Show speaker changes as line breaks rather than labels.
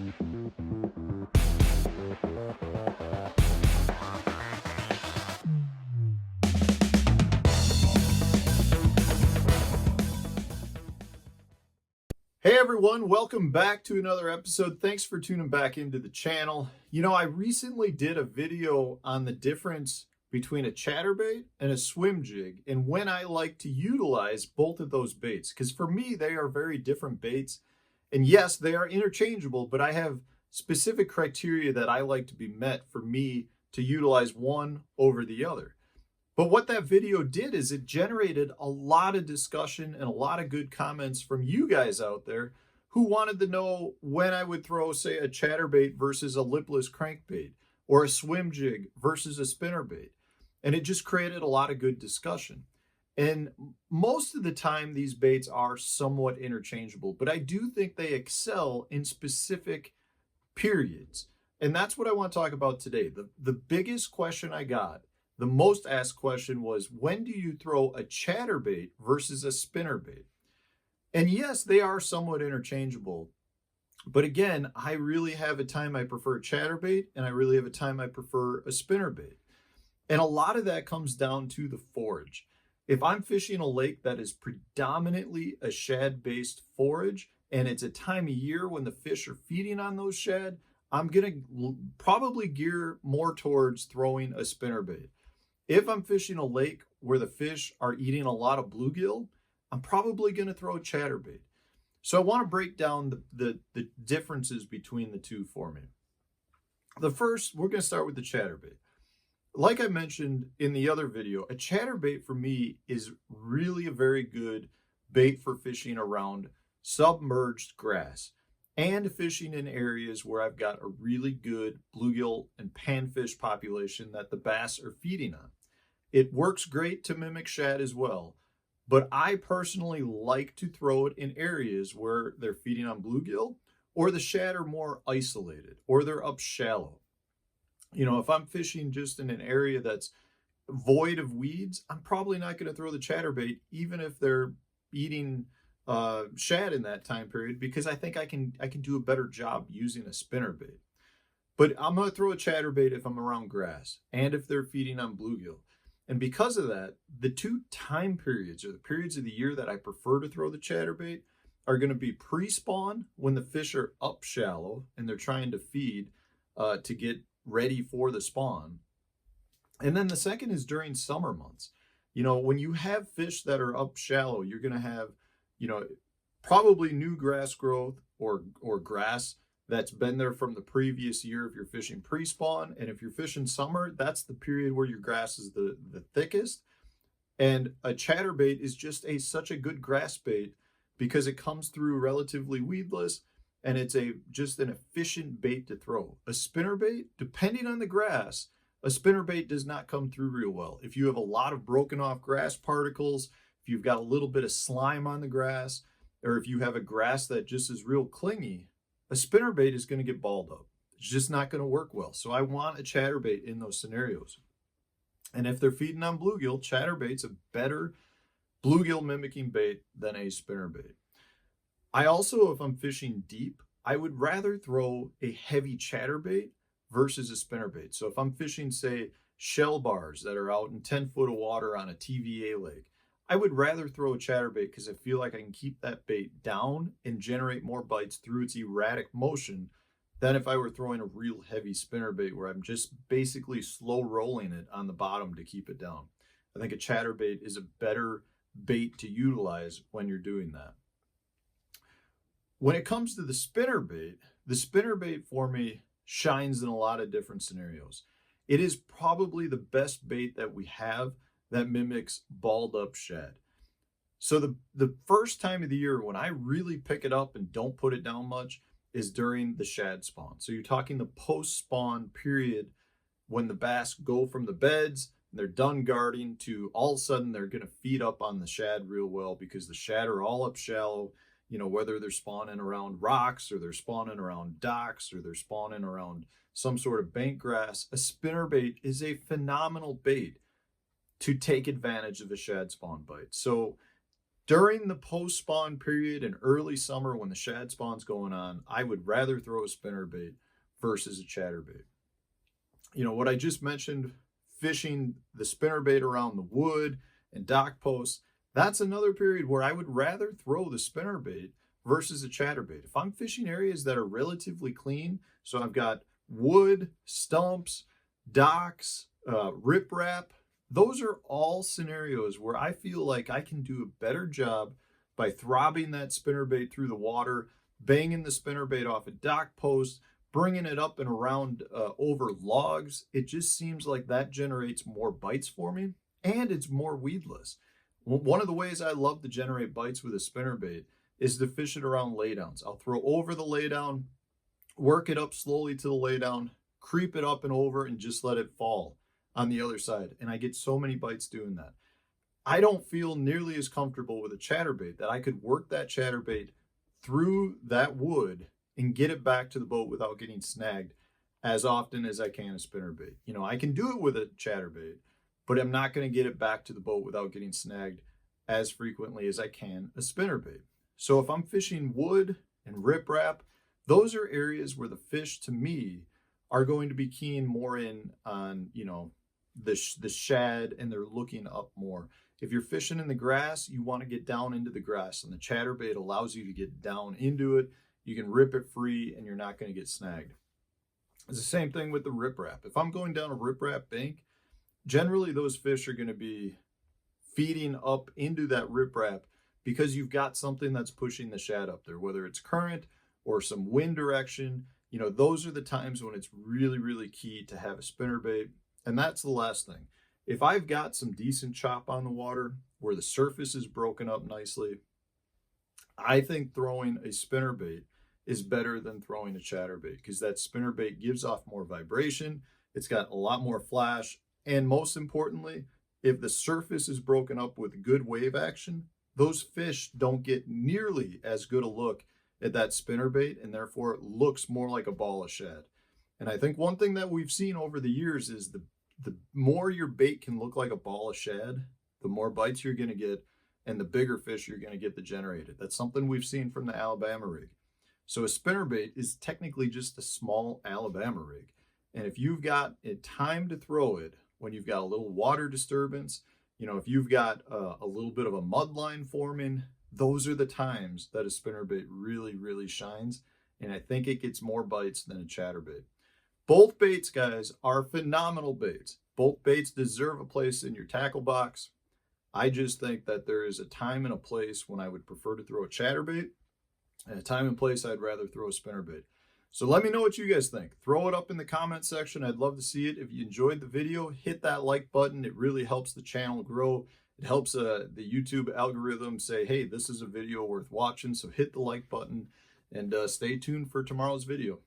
Hey everyone, welcome back to another episode. Thanks for tuning back into the channel. You know, I recently did a video on the difference between a chatterbait and a swim jig and when I like to utilize both of those baits, because for me they are very different baits. And yes, they are interchangeable, but I have specific criteria that I like to be met for me to utilize one over the other. But what that video did is it generated a lot of discussion and a lot of good comments from you guys out there who wanted to know when I would throw, say, a chatterbait versus a lipless crankbait or a swim jig versus a spinnerbait. And it just created a lot of good discussion. And most of the time, these baits are somewhat interchangeable, but I do think they excel in specific periods. And that's what I want to talk about today. The biggest question I got, the most asked question was, when do you throw a chatterbait versus a spinnerbait? And yes, they are somewhat interchangeable. But again, I really have a time I prefer a chatterbait and I really have a time I prefer a spinnerbait. And a lot of that comes down to the forage. If I'm fishing a lake that is predominantly a shad-based forage and it's a time of year when the fish are feeding on those shad, I'm going to probably gear more towards throwing a spinnerbait. If I'm fishing a lake where the fish are eating a lot of bluegill, I'm probably going to throw a chatterbait. So I want to break down the differences between the two for me. The first, we're going to start with the chatterbait. Like I mentioned in the other video, a chatterbait for me is really a very good bait for fishing around submerged grass and fishing in areas where I've got a really good bluegill and panfish population that the bass are feeding on. It works great to mimic shad as well, but I personally like to throw it in areas where they're feeding on bluegill or the shad are more isolated or they're up shallow. You know, if I'm fishing just in an area that's void of weeds, I'm probably not going to throw the chatterbait even if they're eating shad in that time period, because I think I can do a better job using a spinnerbait. But I'm going to throw a chatterbait if I'm around grass and if they're feeding on bluegill. And because of that, the two time periods or the periods of the year that I prefer to throw the chatterbait are going to be pre-spawn, when the fish are up shallow and they're trying to feed to get ready for the spawn. And then the second is during summer months. You know, when you have fish that are up shallow, you're going to have, you know, probably new grass growth or grass that's been there from the previous year if you're fishing pre-spawn. And if you're fishing summer, that's the period where your grass is the thickest. And a chatterbait is just such a good grass bait because it comes through relatively weedless and it's just an efficient bait to throw. A spinnerbait, depending on the grass, a spinnerbait does not come through real well. If you have a lot of broken off grass particles, if you've got a little bit of slime on the grass, or if you have a grass that just is real clingy, a spinnerbait is going to get balled up. It's just not going to work well. So I want a chatterbait in those scenarios. And if they're feeding on bluegill, chatterbait's a better bluegill mimicking bait than a spinnerbait. I also, if I'm fishing deep, I would rather throw a heavy chatterbait versus a spinnerbait. So if I'm fishing, say, shell bars that are out in 10 foot of water on a TVA lake, I would rather throw a chatterbait because I feel like I can keep that bait down and generate more bites through its erratic motion than if I were throwing a real heavy spinnerbait where I'm just basically slow rolling it on the bottom to keep it down. I think a chatterbait is a better bait to utilize when you're doing that. When it comes to the spinnerbait for me shines in a lot of different scenarios. It is probably the best bait that we have that mimics balled up shad. So the first time of the year when I really pick it up and don't put it down much is during the shad spawn. So you're talking the post-spawn period when the bass go from the beds and they're done guarding to all of a sudden they're going to feed up on the shad real well because the shad are all up shallow, you know, whether they're spawning around rocks or they're spawning around docks or they're spawning around some sort of bank grass. A spinnerbait is a phenomenal bait to take advantage of a shad spawn bite. So During the post-spawn period in early summer when the shad spawn's going on, I would rather throw a spinnerbait versus a chatterbait. You know, what I just mentioned, fishing the spinnerbait around the wood and dock posts, that's another period where I would rather throw the spinnerbait versus a chatterbait. If I'm fishing areas that are relatively clean, so I've got wood, stumps, docks, riprap, those are all scenarios where I feel like I can do a better job by throbbing that spinnerbait through the water, banging the spinnerbait off a dock post, bringing it up and around over logs. It just seems like that generates more bites for me, and it's more weedless. One of the ways I love to generate bites with a spinnerbait is to fish it around laydowns. I'll throw over the laydown, work it up slowly to the laydown, creep it up and over, and just let it fall on the other side. And I get so many bites doing that. I don't feel nearly as comfortable with a chatterbait that I could work that chatterbait through that wood and get it back to the boat without getting snagged as often as I can a spinnerbait. You know, I can do it with a chatterbait, but I'm not going to get it back to the boat without getting snagged as frequently as I can a spinnerbait. So if I'm fishing wood and riprap, those are areas where the fish, to me, are going to be keying more in on, you know, the shad, and they're looking up more. If you're fishing in the grass, you want to get down into the grass, and the chatterbait allows you to get down into it. You can rip it free, and you're not going to get snagged. It's the same thing with the riprap. If I'm going down a riprap bank, generally those fish are going to be feeding up into that riprap because you've got something that's pushing the shad up there, whether it's current or some wind direction. You know, those are the times when it's really, really key to have a spinnerbait. And that's the last thing. If I've got some decent chop on the water where the surface is broken up nicely, I think throwing a spinnerbait is better than throwing a chatterbait, because that spinnerbait gives off more vibration. It's got a lot more flash. And most importantly, if the surface is broken up with good wave action, those fish don't get nearly as good a look at that spinnerbait, and therefore it looks more like a ball of shad. And I think one thing that we've seen over the years is the more your bait can look like a ball of shad, the more bites you're going to get, and the bigger fish you're going to get generated. That's something we've seen from the Alabama rig. So a spinnerbait is technically just a small Alabama rig. And if you've got a time to throw it, when you've got a little water disturbance, you know, if you've got a little bit of a mud line forming, those are the times that a spinnerbait really, really shines. And I think it gets more bites than a chatterbait. Both baits, guys, are phenomenal baits. Both baits deserve a place in your tackle box. I just think that there is a time and a place when I would prefer to throw a chatterbait, and a time and place I'd rather throw a spinnerbait. So let me know what you guys think. Throw it up in the comment section. I'd love to see it. If you enjoyed the video, hit that like button. It really helps the channel grow. It helps the YouTube algorithm say, hey, this is a video worth watching. So hit the like button and stay tuned for tomorrow's video.